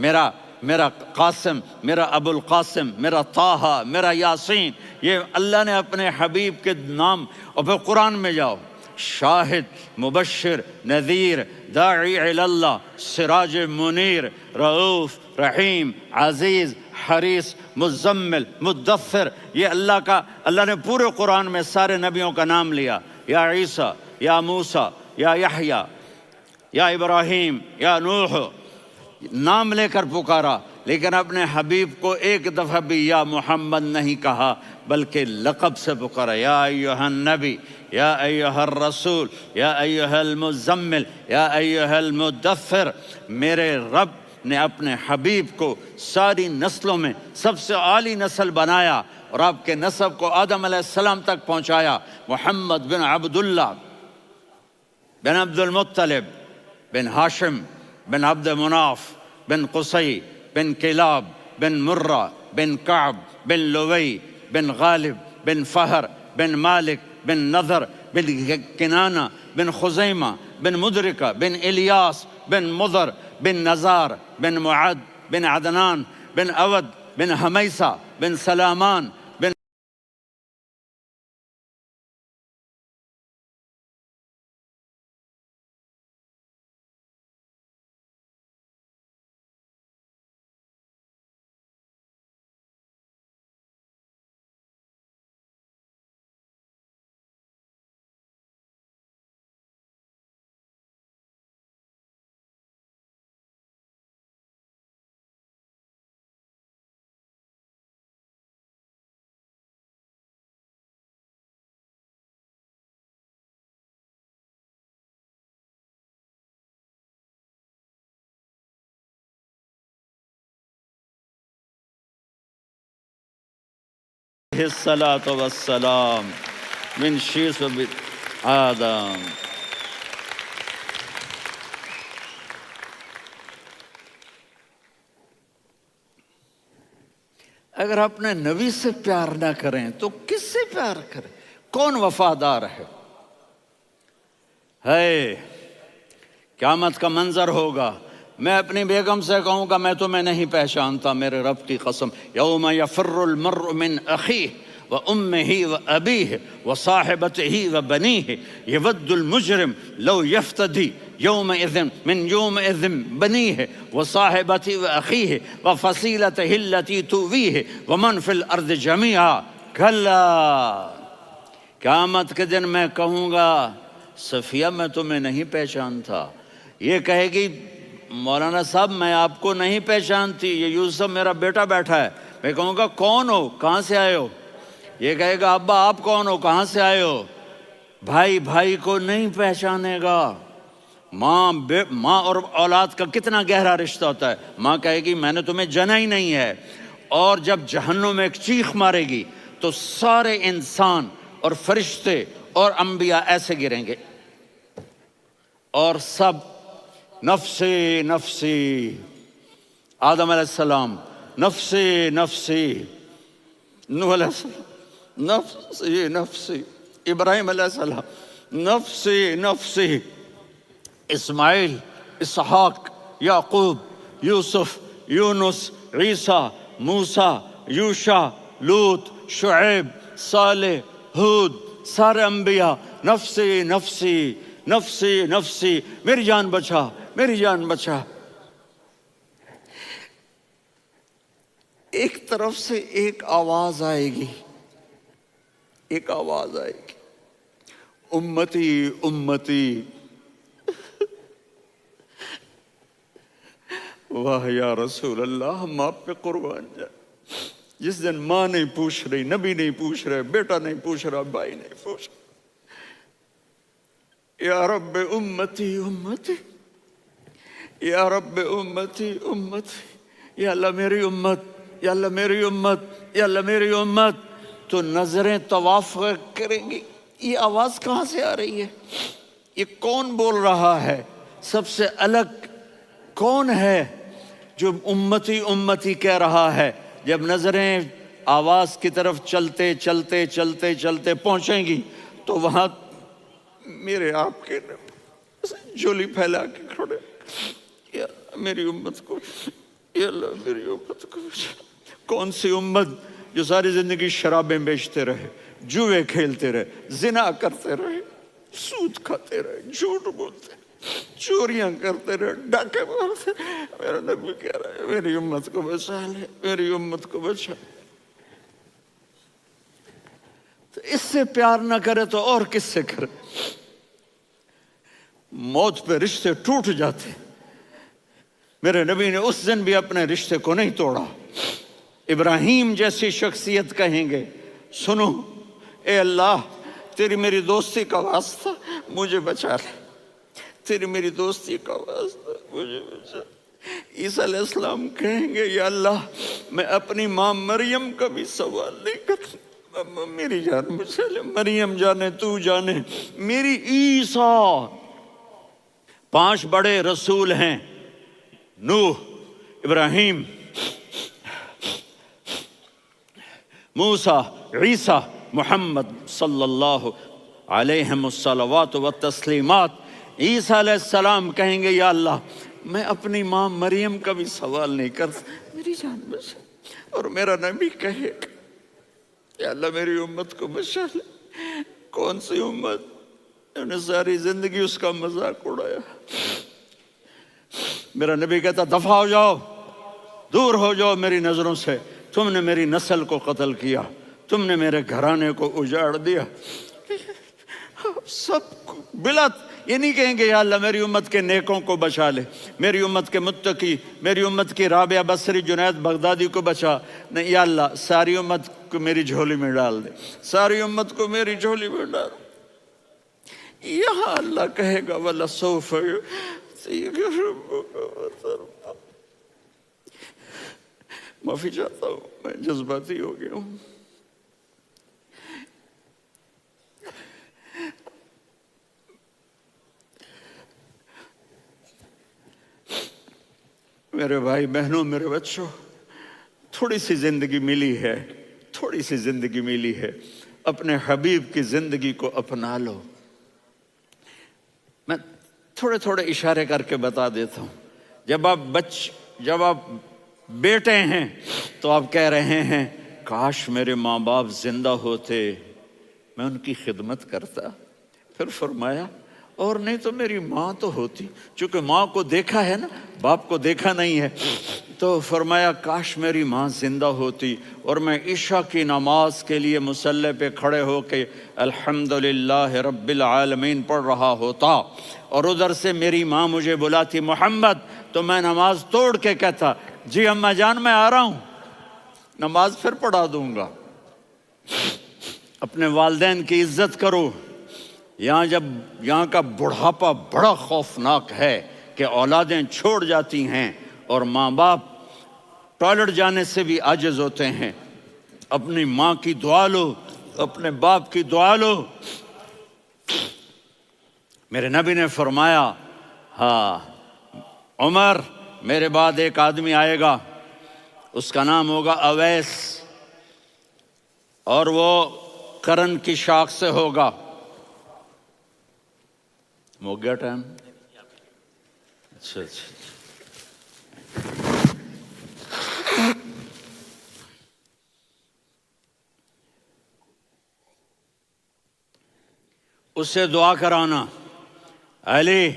میرا قاسم، میرا ابو القاسم، میرا طٰہٰ، میرا یاسین. یہ اللہ نے اپنے حبیب کے نام. اور پھر قرآن میں جاؤ، شاہد، مبشر، نذیر، داعی الی اللہ، سراج منیر، رؤوف، رحیم، عزیز، حریص، مزمل، مدثر. یہ اللہ نے پورے قرآن میں سارے نبیوں کا نام لیا. یا عیسیٰ، یا موسیٰ، یا یحییٰ، یا ابراہیم، یا نوح، نام لے کر پکارا. لیکن اپنے حبیب کو ایک دفعہ بھی یا محمد نہیں کہا، بلکہ لقب سے پکارا. یا ایھا النبی، یا ایھا الرسول، یا ایھا المزمل، یا ایھا المدثر. میرے رب نے اپنے حبیب کو ساری نسلوں میں سب سے عالی نسل بنایا، اور آپ کے نسب کو آدم علیہ السلام تک پہنچایا. محمد بن عبداللہ بن عبد المطلب بن ہاشم بن عبد مناف بن قصی بن کلاب بن مرہ بن کعب بن لوی بن غالب بن فہر بن مالک بن نضر بن کنانہ بن خزیمہ بن مدرکہ بن الیاس بن مضر بن نزار بن معد بن عدنان بن اود بن حمیسہ بن سلامان بن الصلاة والسلام من شیس و آدم. اگر اپنے نبی سے پیار نہ کریں تو کس سے پیار کریں؟ کون وفادار ہے؟ قیامت کا منظر ہوگا، میں اپنی بیگم سے کہوں گا میں تمہیں نہیں پہچانتا، میرے رب کی قسم، یوم یفر المرء من اخیہ وامہ وابیہ وصاحبتہ وبنیہ یود المجرم لو یفتدی یومئذ من یومئذ بنیہ وصاحبتہ واخیہ وفصیلتہ التی تؤویہ ومن فی الارض جمیعا کلا. قیامت کے دن میں کہوں گا صفیہ میں تمہیں نہیں پہچانتا، یہ کہے گی مولانا صاحب میں آپ کو نہیں پہچانتی، یہ یوسف میرا بیٹا بیٹھا ہے. میں کہوں گا کون ہو، کہاں سے آئے ہو؟ یہ کہے گا ابا آپ کون ہو، کہاں سے آئے ہو؟ بھائی بھائی کو نہیں پہچانے گا. ماں اور اولاد کا کتنا گہرا رشتہ ہوتا ہے. ماں کہے گی میں نے تمہیں جنا ہی نہیں ہے. اور جب جہنم میں ایک چیخ مارے گی تو سارے انسان اور فرشتے اور انبیاء ایسے گریں گے اور سب نفسی نفسی. آدم علیہ السلام نفسی نفسی، نوح علیہ السلام نفسی نفسی، ابراہیم علیہ السلام نفسی نفسی، اسماعیل، اسحاق، یعقوب، یوسف، یونس، عیسیٰ، موسیٰ، یوشع، لوط، شعیب، صالح، ہود، سارے انبیاء نفسی نفسی نفسی نفسی، میری جان بچا میری جان بچا. ایک طرف سے ایک آواز آئے گی، ایک آواز آئے گی، امتی امتی. واہ یا رسول اللہ، ہم آپ پہ قربان جائیں. جس دن ماں نہیں پوچھ رہی، نبی نہیں پوچھ رہے، بیٹا نہیں پوچھ رہا، بھائی نہیں پوچھ رہا، یا رب امتی امتی، یا رب امتی امتی، یا اللہ میری امت، یا اللہ میری امت، یا اللہ میری امت. تو نظریں طواف کریں گی، یہ آواز کہاں سے آ رہی ہے؟ یہ کون بول رہا ہے؟ سب سے الگ کون ہے جو امتی امتی کہہ رہا ہے؟ جب نظریں آواز کی طرف چلتے چلتے چلتے چلتے پہنچیں گی تو وہاں میرے آپ کے جولی پھیلا کے کھڑے، یا میری امت کو، یا اللہ میری امت کو. کون سی امت جو ساری زندگی شرابیں بیچتے رہے، جوئے کھیلتے رہے، زنا کرتے رہے، سود کھاتے رہے، جھوٹ بولتے، چوریاں کرتے رہے، ڈاکے مارتے. میرا نبی کہہ رہا ہے میری امت کو بچا لے، میری امت کو بچا. تو اس سے پیار نہ کرے تو اور کس سے کرے؟ موت پہ رشتے ٹوٹ جاتے. میرے نبی نے اس دن بھی اپنے رشتے کو نہیں توڑا. ابراہیم جیسی شخصیت کہیں گے سنو اے اللہ تیری میری دوستی کا واسطہ مجھے بچا لے، تیری میری دوستی کا واسطہ مجھے بچا. عیسیٰ علیہ السلام کہیں گے یا اللہ میں اپنی ماں مریم کا بھی سوال نہیں کرتا، میری جان بچا لے. مریم جانے تو جانے، میری عیسیٰ 5 بڑے رسول ہیں، نوح، ابراہیم، موسیٰ، عیسیٰ، محمد صلی اللہ علیہ الصلوات والتسلیمات۔ عیسیٰ علیہ السلام کہیں گے یا اللہ میں اپنی ماں مریم کا بھی سوال نہیں کرتا، میری جان بچا۔ اور میرا نبی کہے یا اللہ میری امت کو بچا لے۔ کون سی امت؟ انہوں نے ساری زندگی اس کا مذاق اڑایا۔ میرا نبی کہتا دفع ہو جاؤ، دور ہو جاؤ میری نظروں سے، تم نے میری نسل کو قتل کیا، تم نے میرے گھرانے کو اجاڑ دیا۔ سب بلا یہ نہیں کہیں گے یا اللہ میری امت کے نیکوں کو بچا لے، میری امت کے متقی، میری امت کی رابعہ بصری، جنید بغدادی کو بچا، نہیں یا اللہ ساری امت کو میری جھولی میں ڈال دے، ساری امت کو میری جھولی میں ڈال۔ یہاں اللہ کہے گا وَلَسَوْفَ يُعْطِيكَ رَبُّكَ فَتَرْضَىٰ۔ معافی چاہتا ہوں، میں جذباتی ہو گیا ہوں۔ میرے بھائی بہنوں، میرے بچوں، تھوڑی سی زندگی ملی ہے، تھوڑی سی زندگی ملی ہے، اپنے حبیب کی زندگی کو اپنا لو۔ میں تھوڑے تھوڑے اشارے کر کے بتا دیتا ہوں۔ جب آپ بیٹے ہیں تو آپ کہہ رہے ہیں کاش میرے ماں باپ زندہ ہوتے، میں ان کی خدمت کرتا۔ پھر فرمایا اور نہیں تو میری ماں تو ہوتی، چونکہ ماں کو دیکھا ہے نا، باپ کو دیکھا نہیں ہے، تو فرمایا کاش میری ماں زندہ ہوتی اور میں عشاء کی نماز کے لیے مصلی پہ کھڑے ہو کے الحمدللہ رب العالمین پڑھ رہا ہوتا، اور ادھر سے میری ماں مجھے بلاتی محمد، تو میں نماز توڑ کے کہتا جی اماں جان میں آ رہا ہوں، نماز پھر پڑھا دوں گا۔ اپنے والدین کی عزت کرو۔ یہاں کا بڑھاپا بڑا خوفناک ہے کہ اولادیں چھوڑ جاتی ہیں اور ماں باپ ٹوائلٹ جانے سے بھی عاجز ہوتے ہیں۔ اپنی ماں کی دعا لو، اپنے باپ کی دعا لو۔ میرے نبی نے فرمایا ہاں عمر میرے بعد ایک آدمی آئے گا، اس کا نام ہوگا اویس، اور وہ قرن کی شاخ سے ہوگا۔ ہو گیا ٹائم؟ اچھا اس سے دعا کرانا، علی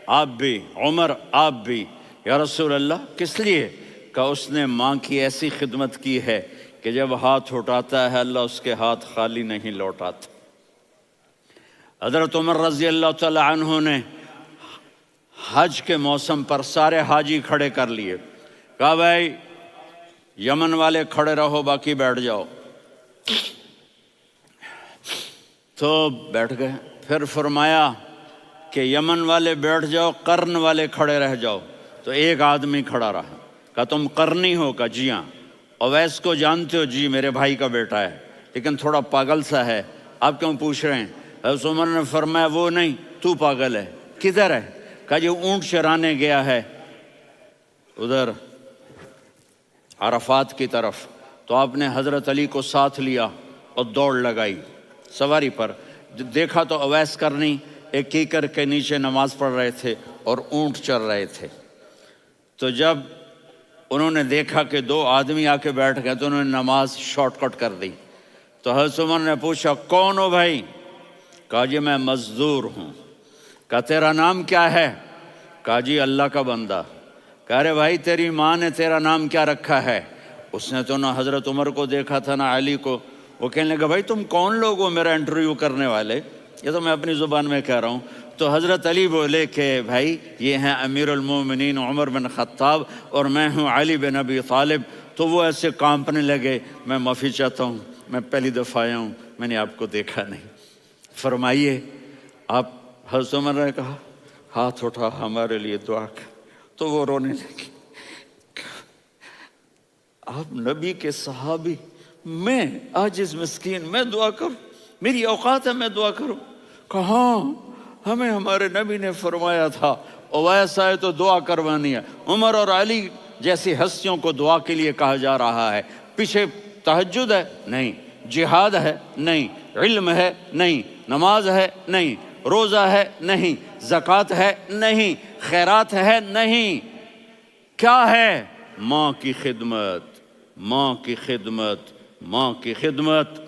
آپ بھی، عمر آپ بھی، یا رسول اللہ کس لیے؟ کہ اس نے ماں کی ایسی خدمت کی ہے کہ جب ہاتھ اٹھاتا ہے اللہ اس کے ہاتھ خالی نہیں لوٹاتا۔ حضرت عمر رضی اللہ تعالی عنہ نے حج کے موسم پر سارے حاجی کھڑے کر لیے، کہا بھائی یمن والے کھڑے رہو باقی بیٹھ جاؤ، تو بیٹھ گئے۔ پھر فرمایا کہ یمن والے بیٹھ جاؤ، قرن والے کھڑے رہ جاؤ، تو ایک آدمی کھڑا رہا۔ کہا تم قرنی ہو؟ کہا جی ہاں۔ اویس کو جانتے ہو؟ جی میرے بھائی کا بیٹا ہے لیکن تھوڑا پاگل سا ہے، آپ کیوں پوچھ رہے ہیں؟ حضرت عمر نے فرمایا وہ نہیں تو پاگل ہے۔ کدھر ہے؟ کہا جی اونٹ چرانے گیا ہے ادھر عرفات کی طرف، تو آپ نے حضرت علی کو ساتھ لیا اور دوڑ لگائی سواری پر۔ دیکھا تو اویس کرنی ایک کیکر کے نیچے نماز پڑھ رہے تھے اور اونٹ چر رہے تھے۔ تو جب انہوں نے دیکھا کہ 2 آدمی آ کے بیٹھ گئے تو انہوں نے نماز شارٹ کٹ کر دی۔ تو حضرت عمر نے پوچھا کون ہو بھائی؟ کہا جی میں مزدور ہوں۔ کہا تیرا نام کیا ہے؟ کہا جی اللہ کا بندہ۔ کہا رے بھائی تیری ماں نے تیرا نام کیا رکھا ہے؟ اس نے تو نہ حضرت عمر کو دیکھا تھا نہ علی کو۔ وہ کہنے لگا بھائی تم کون لوگ ہو میرا انٹرویو کرنے والے؟ یہ تو میں اپنی زبان میں کہہ رہا ہوں۔ تو حضرت علی بولے کہ بھائی یہ ہیں امیر المومنین عمر بن خطاب اور میں ہوں علی بن ابی طالب۔ تو وہ ایسے کانپنے لگے، میں معافی چاہتا ہوں، میں پہلی دفعہ آیا ہوں، میں نے آپ کو دیکھا نہیں، فرمائیے آپ۔ حضرت عمر نے کہا ہاتھ اٹھا ہمارے لیے دعا کر، تو وہ رونے لگی۔ آپ نبی کے صحابی، میں عاجز مسکین، میں دعا کروں؟ میری اوقات ہے میں دعا کروں؟ کہاں ہمیں ہمارے نبی نے فرمایا تھا اویس آئے تو دعا کروانی ہے۔ عمر اور علی جیسی ہستیوں کو دعا کے لیے کہا جا رہا ہے۔ پیچھے تہجد ہے؟ نہیں۔ جہاد ہے؟ نہیں۔ علم ہے؟ نہیں۔ نماز ہے؟ نہیں۔ روزہ ہے؟ نہیں۔ زکوٰۃ ہے؟ نہیں۔ خیرات ہے؟ نہیں۔ کیا ہے؟ ماں کی خدمت، ماں کی خدمت، ماں کی خدمت۔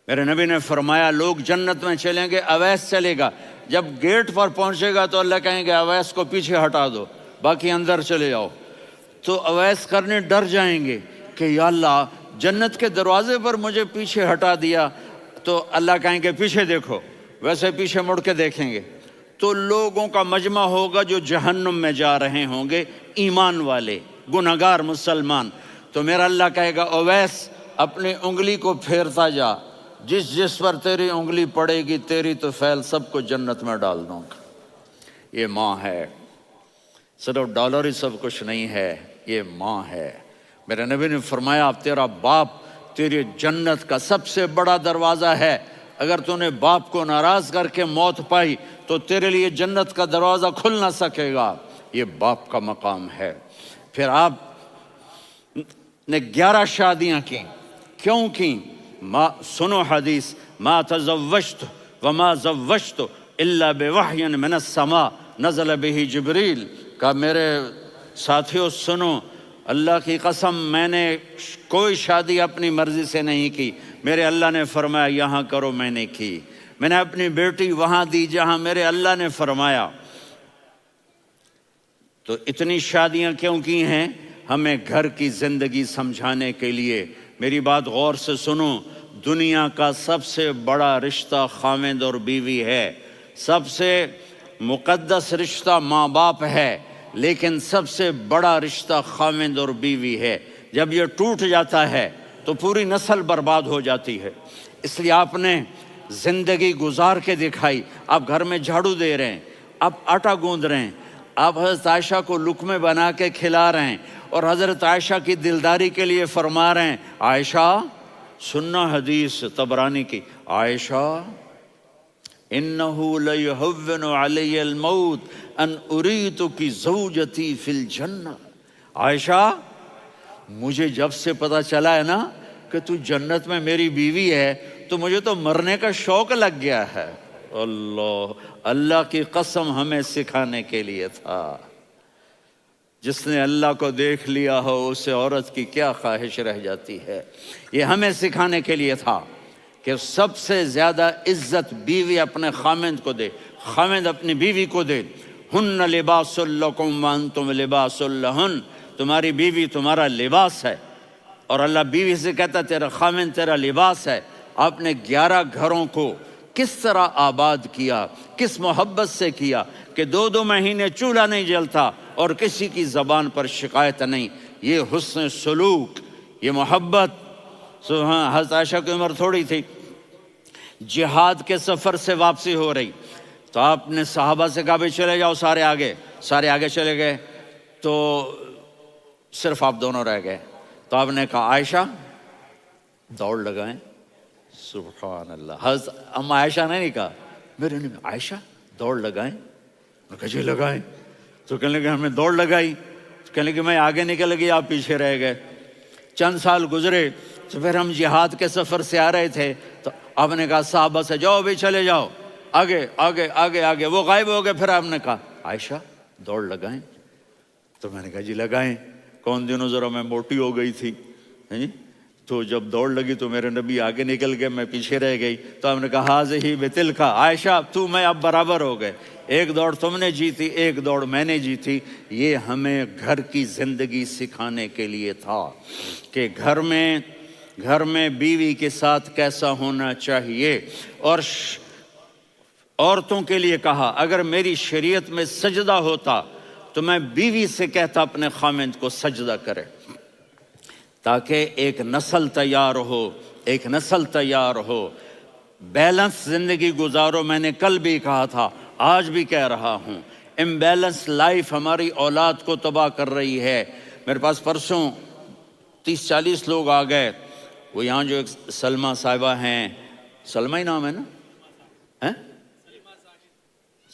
میرے نبی نے فرمایا لوگ جنت میں چلیں گے، اویس چلے گا، جب گیٹ پر پہنچے گا تو اللہ کہیں گے اویس کو پیچھے ہٹا دو، باقی اندر چلے جاؤ۔ تو اویس کرنے ڈر جائیں گے کہ یا اللہ جنت کے دروازے پر مجھے پیچھے ہٹا دیا، تو اللہ کہیں گے پیچھے دیکھو، ویسے پیچھے مڑ کے دیکھیں گے تو لوگوں کا مجمع ہوگا جو جہنم میں جا رہے ہوں گے، ایمان والے، گنہگار مسلمان۔ تو میرا اللہ کہے گا اویس اپنی انگلی کو پھیرتا جا، جس جس پر تیری انگلی پڑے گی تیری تو فیل سب کو جنت میں ڈال دوں گا۔ یہ ماں ہے، صرف ڈالر ہی سب کچھ نہیں ہے، یہ ماں ہے۔ میرے نبی نے فرمایا تیرا باپ تیری جنت کا سب سے بڑا دروازہ ہے، اگر تو نے باپ کو ناراض کر کے موت پائی تو تیرے لیے جنت کا دروازہ کھل نہ سکے گا۔ یہ باپ کا مقام ہے۔ پھر آپ نے 11 شادیاں کی، کیوں کی؟ سنو حدیث، ما تزوجت وما زوجت الا بوحی من السماء نزل به جبریل۔ کہا میرے ساتھیوں سنو، اللہ کی قسم میں نے کوئی شادی اپنی مرضی سے نہیں کی، میرے اللہ نے فرمایا یہاں کرو، میں نے کی۔ میں نے اپنی بیٹی وہاں دی جہاں میرے اللہ نے فرمایا۔ تو اتنی شادیاں کیوں کی ہیں؟ ہمیں گھر کی زندگی سمجھانے کے لیے۔ میری بات غور سے سنو، دنیا کا سب سے بڑا رشتہ خاوند اور بیوی ہے، سب سے مقدس رشتہ ماں باپ ہے، لیکن سب سے بڑا رشتہ خاوند اور بیوی ہے۔ جب یہ ٹوٹ جاتا ہے تو پوری نسل برباد ہو جاتی ہے۔ اس لیے آپ نے زندگی گزار کے دکھائی۔ آپ گھر میں جھاڑو دے رہے ہیں، آپ آٹا گوندھ رہے ہیں، آپ حضرت عائشہ کو لقمے بنا کے کھلا رہے ہیں، اور حضرت عائشہ کی دلداری کے لیے فرما رہے ہیں عائشہ، سننا حدیث طبرانی کی، عائشہ انہو لیہون علی الموت ان اریتک زوجتی فی الجنہ۔ عائشہ مجھے جب سے پتا چلا ہے نا کہ تو جنت میں میری بیوی ہے تو مجھے تو مرنے کا شوق لگ گیا ہے۔ اللہ کی قسم ہمیں سکھانے کے لیے تھا۔ جس نے اللہ کو دیکھ لیا ہو اسے عورت کی کیا خواہش رہ جاتی ہے۔ یہ ہمیں سکھانے کے لیے تھا کہ سب سے زیادہ عزت بیوی اپنے خاوند کو دے، خاوند اپنی بیوی کو دے۔ ہن لباس لکم وانتم لباس لہن، تمہاری بیوی تمہارا لباس ہے، اور اللہ بیوی سے کہتا تیرا خاوند تیرا لباس ہے۔ آپ نے 11 گھروں کو کس طرح آباد کیا، کس محبت سے کیا کہ 2 مہینے چولہا نہیں جلتا اور کسی کی زبان پر شکایت نہیں۔ یہ حسن سلوک، یہ محبت۔ حضرت عائشہ کی عمر تھوڑی تھی، جہاد کے سفر سے واپسی ہو رہی، تو آپ نے صحابہ سے کہا بھی چلے جاؤ سارے آگے چلے گئے، تو صرف آپ دونوں رہ گئے۔ تو آپ نے کہا عائشہ دوڑ لگائیں۔ سبحان اللہ، حضرت اما عائشہ نے نہیں کہا، میرے نے عائشہ دوڑ لگائیں، میں کہا جی لگائیں۔ تو کہنے لگے ہمیں دوڑ لگائی، تو کہنے لگے میں آگے نکل گئی آپ پیچھے رہ گئے۔ چند سال گزرے تو پھر ہم جہاد کے سفر سے آ رہے تھے، تو آپ نے کہا صحابہ سے جاؤ بھی چلے جاؤ آگے آگے آگے آگے، وہ غائب ہو گئے۔ پھر آپ نے کہا عائشہ دوڑ لگائیں، تو میں نے کہا جی لگائیں۔ کون دنوں ذرا میں موٹی ہو گئی تھی، تو جب دوڑ لگی تو میرے نبی آگے نکل گئے، میں پیچھے رہ گئی۔ تو ہم نے کہا ہاذہ بتلک، عائشہ تو میں اب برابر ہو گئے، ایک دوڑ تم نے جیتی ایک دوڑ میں نے جیتی۔ یہ ہمیں گھر کی زندگی سکھانے کے لیے تھا کہ گھر میں بیوی کے ساتھ کیسا ہونا چاہیے۔ اور عورتوں کے لیے کہا اگر میری شریعت میں سجدہ ہوتا تو میں بیوی سے کہتا اپنے خاوند کو سجدہ کرے، تاکہ ایک نسل تیار ہو، بیلنس زندگی گزارو۔ میں نے کل بھی کہا تھا، آج بھی کہہ رہا ہوں، امبیلنس لائف ہماری اولاد کو تباہ کر رہی ہے۔ میرے پاس پرسوں 30-40 لوگ آ گئے، وہ یہاں جو ایک سلمہ صاحبہ ہیں، سلمہ ہی نام ہے نا،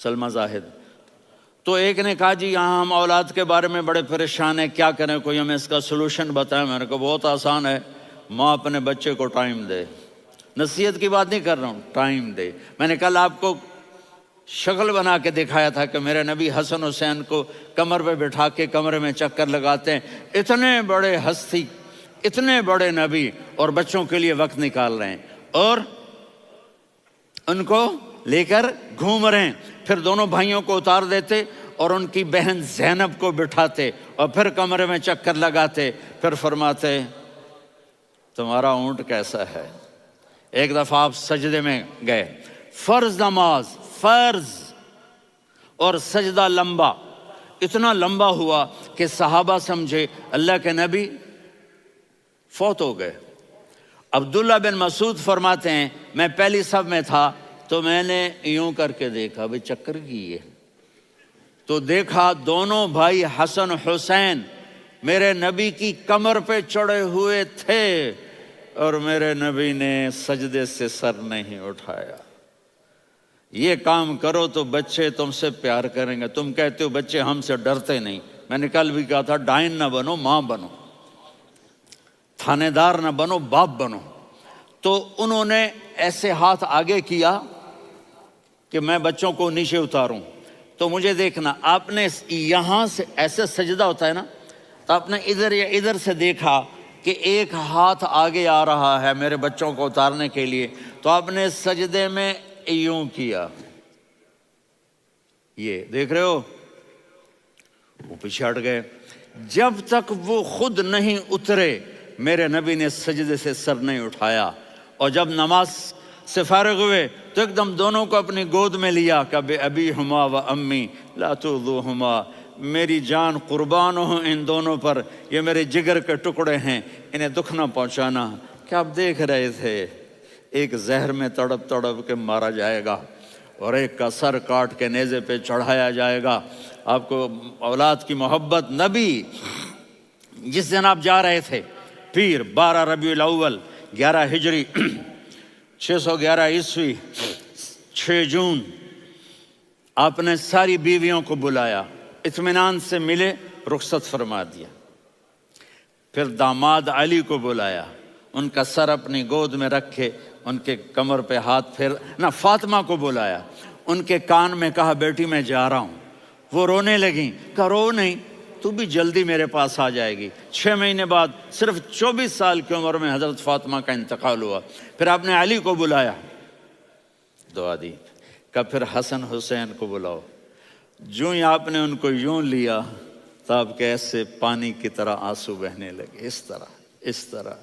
سلمہ زاہد. تو ایک نے کہا جی یہاں ہم اولاد کے بارے میں بڑے پریشان ہیں، کیا کریں، کوئی ہمیں اس کا سلوشن بتائیں. میں نے کہا بہت آسان ہے، ماں اپنے بچے کو ٹائم دے. نصیحت کی بات نہیں کر رہا ہوں، ٹائم دے. میں نے کل آپ کو شکل بنا کے دکھایا تھا کہ میرے نبی حسن حسین کو کمر پہ بٹھا کے کمرے میں چکر لگاتے ہیں. اتنے بڑے ہستی، اتنے بڑے نبی، اور بچوں کے لیے وقت نکال رہے ہیں اور ان کو لے کر گھوم رہے ہیں. پھر دونوں بھائیوں کو اتار دیتے اور ان کی بہن زینب کو بٹھاتے اور پھر کمرے میں چکر لگاتے. پھر فرماتے تمہارا اونٹ کیسا ہے. ایک دفعہ آپ سجدے میں گئے، فرض نماز، فرض، اور سجدہ لمبا، اتنا لمبا ہوا کہ صحابہ سمجھے اللہ کے نبی فوت ہو گئے. عبداللہ بن مسعود فرماتے ہیں میں پہلی صف میں تھا تو میں نے یوں کر کے دیکھا، بھئی چکر کی ہے، تو دیکھا دونوں بھائی حسن حسین میرے نبی کی کمر پہ چڑھے ہوئے تھے اور میرے نبی نے سجدے سے سر نہیں اٹھایا. یہ کام کرو تو بچے تم سے پیار کریں گے. تم کہتے ہو بچے ہم سے ڈرتے نہیں. میں نے کل بھی کہا تھا ڈائن نہ بنو، ماں بنو، تھانے دار نہ بنو، باپ بنو. تو انہوں نے ایسے ہاتھ آگے کیا کہ میں بچوں کو نیچے اتاروں. تو مجھے دیکھنا، آپ نے یہاں سے ایسے سجدہ ہوتا ہے نا، تو آپ نے ادھر یا ادھر سے دیکھا کہ ایک ہاتھ آگے آ رہا ہے میرے بچوں کو اتارنے کے لیے، تو آپ نے سجدے میں یوں کیا. یہ دیکھ رہے ہو، وہ پیچھے ہٹ گئے. جب تک وہ خود نہیں اترے میرے نبی نے سجدے سے سر نہیں اٹھایا. اور جب نماز سے فارغ ہوئے تو ایک دم دونوں کو اپنی گود میں لیا کہ بے ابی ہما و امی لا تؤذوہما، میری جان قربان ہو ان دونوں پر، یہ میرے جگر کے ٹکڑے ہیں، انہیں دکھ نہ پہنچانا. کیا آپ دیکھ رہے تھے ایک زہر میں تڑپ تڑپ کے مارا جائے گا اور ایک کا سر کاٹ کے نیزے پہ چڑھایا جائے گا. آپ کو اولاد کی محبت. نبی جس دن آپ جا رہے تھے پیر 12 ربیع الاول 11 ہجری 611 عیسوی 6 جون، آپ نے ساری بیویوں کو بلایا، اطمینان سے ملے، رخصت فرما دیا. پھر داماد علی کو بلایا، ان کا سر اپنی گود میں رکھے، ان کے کمر پہ ہاتھ پھیر نہ. فاطمہ کو بلایا، ان کے کان میں کہا بیٹی میں جا رہا ہوں. وہ رونے لگیں، کہا رو نہیں، تو بھی جلدی میرے پاس آ جائے گی. 6 مہینے بعد صرف 24 سال کی عمر میں حضرت فاطمہ کا انتقال ہوا. پھر آپ نے علی کو بلایا، دعا دی. کہ پھر حسن حسین کو بلاؤ. جو ہی آپ نے ان کو یوں لیا تو آپ کے ایسے پانی کی طرح آنسو بہنے لگے. اس طرح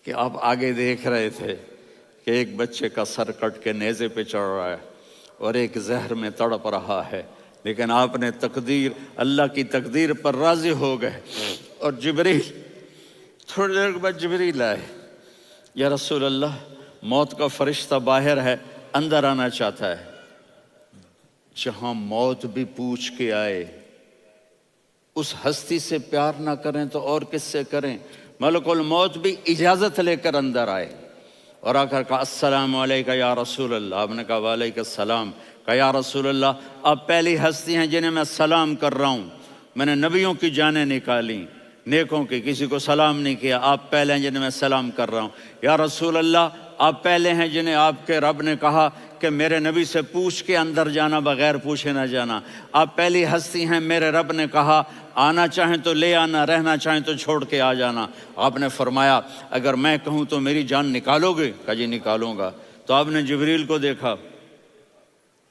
کہ آپ آگے دیکھ رہے تھے کہ ایک بچے کا سر کٹ کے نیزے پہ چڑھ رہا ہے اور ایک زہر میں تڑپ رہا ہے، لیکن آپ نے تقدیر، اللہ کی تقدیر پر راضی ہو گئے. اور جبریل تھوڑی دیر کے بعد جبریل آئے، یا رسول اللہ موت کا فرشتہ باہر ہے، اندر آنا چاہتا ہے. جہاں موت بھی پوچھ کے آئے، اس ہستی سے پیار نہ کریں تو اور کس سے کریں. ملک الموت بھی اجازت لے کر اندر آئے اور آ کر کہا السلام علیکہ یا رسول اللہ. آپ نے کہا وعلیکم السلام. کہا یا رسول اللہ آپ پہلی ہستی ہیں جنہیں میں سلام کر رہا ہوں. میں نے نبیوں کی جانیں نکالیں، نیکوں کی، کسی کو سلام نہیں کیا. آپ پہلے ہیں جنہیں میں سلام کر رہا ہوں. یا رسول اللہ آپ پہلے ہیں جنہیں آپ کے رب نے کہا کہ میرے نبی سے پوچھ کے اندر جانا، بغیر پوچھے نہ جانا. آپ پہلی ہستی ہیں میرے رب نے کہا آنا چاہیں تو لے آنا، رہنا چاہیں تو چھوڑ کے آ جانا. آپ نے فرمایا اگر میں کہوں تو میری جان نکالو گے؟ کہا جی نکالوں گا. تو آپ نے جبریل کو دیکھا.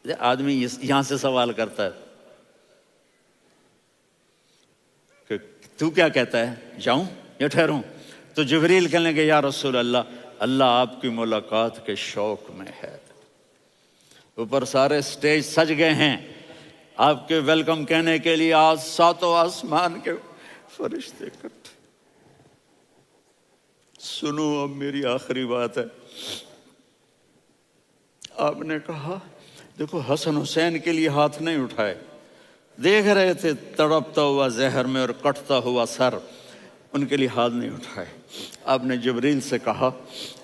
آدمی یہاں سے سوال کرتا ہے کہ تو کیا کہتا ہے، جاؤں یا ٹھہروں؟ تو جبریل کہنے لگے یا رسول اللہ اللہ آپ کی ملاقات کے شوق میں ہے. اوپر سارے سٹیج سج گئے ہیں آپ کے ویلکم کہنے کے لیے. آج 7 آسمان کے فرشتے اکٹھے. سنو اب میری آخری بات ہے. آپ نے کہا دیکھو حسن حسین کے لیے ہاتھ نہیں اٹھائے، دیکھ رہے تھے تڑپتا ہوا زہر میں اور کٹتا ہوا سر، ان کے لیے ہاتھ نہیں اٹھائے. آپ نے جبریل سے کہا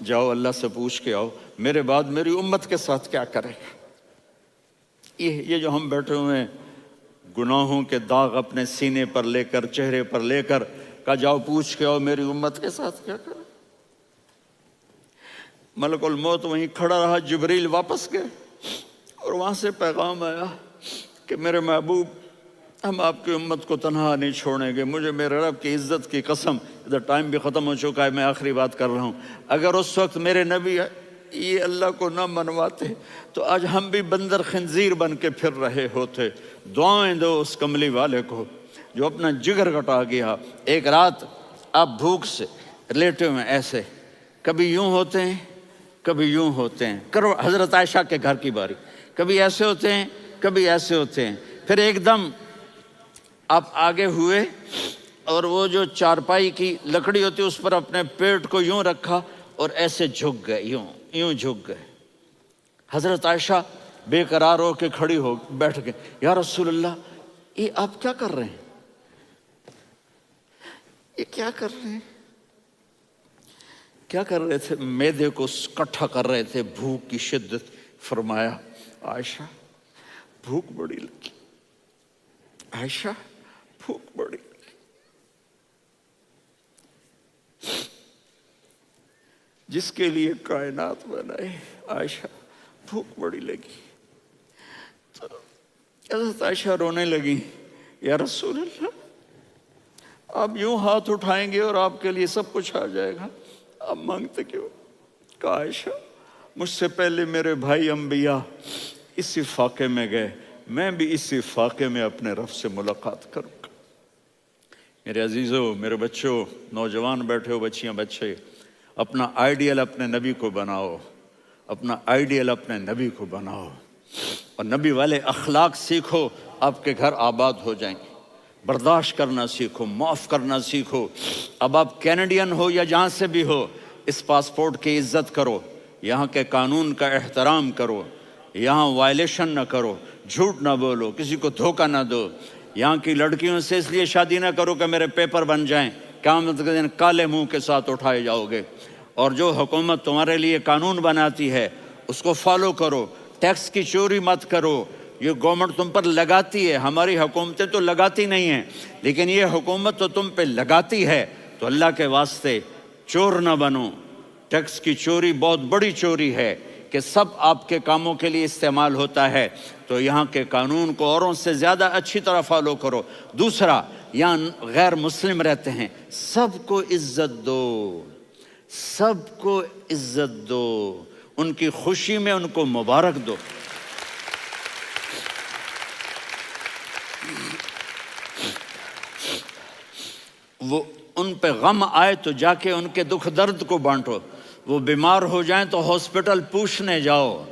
جاؤ اللہ سے پوچھ کے آؤ میرے بعد میری امت کے ساتھ کیا کرے گا. یہ جو ہم بیٹھے ہوئے ہیں گناہوں کے داغ اپنے سینے پر لے کر، چہرے پر لے کر، کہا جاؤ پوچھ کے آؤ میری امت کے ساتھ کیا کریں۔ ملک الموت وہیں کھڑا رہا، جبریل واپس گئے اور وہاں سے پیغام آیا کہ میرے محبوب ہم آپ کی امت کو تنہا نہیں چھوڑیں گے، مجھے میرے رب کی عزت کی قسم، ادھر ٹائم بھی ختم ہو چکا ہے، میں آخری بات کر رہا ہوں، اگر اس وقت میرے نبی یہ اللہ کو نہ منواتے تو آج ہم بھی بندر خنزیر بن کے پھر رہے ہوتے۔ دعائیں دو اس کملی والے کو جو اپنا جگر کٹا گیا۔ ایک رات آپ بھوک سے لیٹے ہوئے ایسے، کبھی یوں ہوتے ہیں کبھی یوں ہوتے ہیں، کرو حضرت عائشہ کے گھر کی باری، کبھی ایسے ہوتے ہیں کبھی ایسے ہوتے ہیں، پھر ایک دم آپ آگے ہوئے اور وہ جو چارپائی کی لکڑی ہوتی اس پر اپنے پیٹ کو یوں رکھا اور ایسے جھک گئے، یوں جھک گئے۔ حضرت عائشہ بے قرار ہو کے کھڑی ہو بیٹھ گئے، یا رسول اللہ یہ آپ کیا کر رہے ہیں، یہ کیا کر رہے ہیں؟ کیا کر رہے تھے؟ معدے کو کٹھا کر رہے تھے، بھوک کی شدت۔ فرمایا عائشہ بھوک بڑی لگی، عائشہ بھوک بڑی لگی، جس کے لیے کائنات بنائے، عائشہ بھوک بڑی لگی۔ تو حضرت عائشہ رونے لگی، یا رسول اللہ آپ یوں ہاتھ اٹھائیں گے اور آپ کے لیے سب کچھ آ جائے گا، آپ مانگتے کیوں؟ کہا عائشہ مجھ سے پہلے میرے بھائی انبیاء اسی فاقے میں گئے، میں بھی اسی فاقے میں اپنے رب سے ملاقات کروں گا۔ میرے عزیزوں، میرے بچوں، نوجوان بیٹھے ہو، بچیاں بچے، اپنا آئیڈیل اپنے نبی کو بناؤ، اپنا آئیڈیل اپنے نبی کو بناؤ اور نبی والے اخلاق سیکھو، آپ کے گھر آباد ہو جائیں گے۔ برداشت کرنا سیکھو، معاف کرنا سیکھو۔ اب آپ کینیڈین ہو یا جہاں سے بھی ہو، اس پاسپورٹ کی عزت کرو، یہاں کے قانون کا احترام کرو، یہاں وائلیشن نہ کرو، جھوٹ نہ بولو، کسی کو دھوکہ نہ دو۔ یہاں کی لڑکیوں سے اس لیے شادی نہ کرو کہ میرے پیپر بن جائیں، قیامت کے دن کالے منہ کے ساتھ اٹھائے جاؤ گے۔ اور جو حکومت تمہارے لیے قانون بناتی ہے اس کو فالو کرو، ٹیکس کی چوری مت کرو۔ یہ گورنمنٹ تم پر لگاتی ہے، ہماری حکومتیں تو لگاتی نہیں ہیں، لیکن یہ حکومت تو تم پہ لگاتی ہے، تو اللہ کے واسطے چور نہ بنو۔ ٹیکس کی چوری بہت بڑی چوری ہے کہ سب آپ کے کاموں کے لیے استعمال ہوتا ہے، تو یہاں کے قانون کو اوروں سے زیادہ اچھی طرح فالو کرو۔ دوسرا، یہاں غیر مسلم رہتے ہیں، سب کو عزت دو، سب کو عزت دو، ان کی خوشی میں ان کو مبارک دو۔ وہ ان پہ غم آئے تو جا کے ان کے دکھ درد کو بانٹو، وہ بیمار ہو جائیں تو ہاسپٹل پوچھنے جاؤ،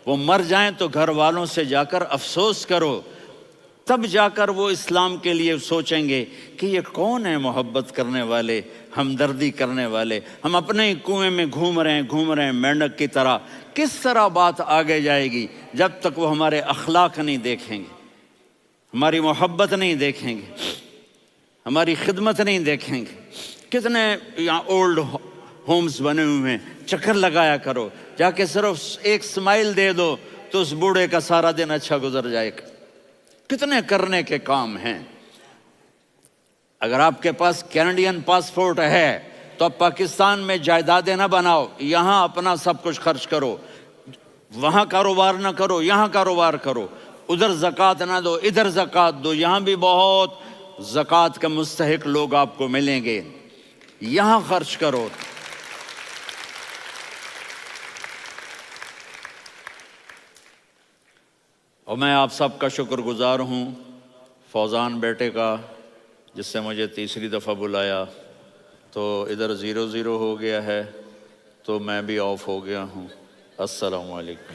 وہ مر جائیں تو گھر والوں سے جا کر افسوس کرو، تب جا کر وہ اسلام کے لیے سوچیں گے کہ یہ کون ہے محبت کرنے والے، ہمدردی کرنے والے۔ ہم اپنے ہی کنویں میں گھوم رہے ہیں مینڈک کی طرح۔ کس طرح بات آگے جائے گی جب تک وہ ہمارے اخلاق نہیں دیکھیں گے، ہماری محبت نہیں دیکھیں گے، ہماری خدمت نہیں دیکھیں گے۔ کتنے یہاں اولڈ ہومز بنے ہوئے ہیں، چکر لگایا کرو، جا کے صرف ایک سمائل دے دو تو اس بوڑھے کا سارا دن اچھا گزر جائے گا۔ کتنے کرنے کے کام ہیں۔ اگر آپ کے پاس کینیڈین پاسپورٹ ہے تو اب پاکستان میں جائیدادیں نہ بناؤ، یہاں اپنا سب کچھ خرچ کرو، وہاں کاروبار نہ کرو، یہاں کاروبار کرو، ادھر زکوٰۃ نہ دو، ادھر زکوٰۃ دو، یہاں بھی بہت زکوٰۃ کے مستحق لوگ آپ کو ملیں گے، یہاں خرچ کرو۔ اور میں آپ سب کا شکر گزار ہوں، فوزان بیٹے کا، جس سے مجھے تیسری دفعہ بلایا، تو ادھر 0-0 ہو گیا ہے تو میں بھی آف ہو گیا ہوں۔ السلام علیکم۔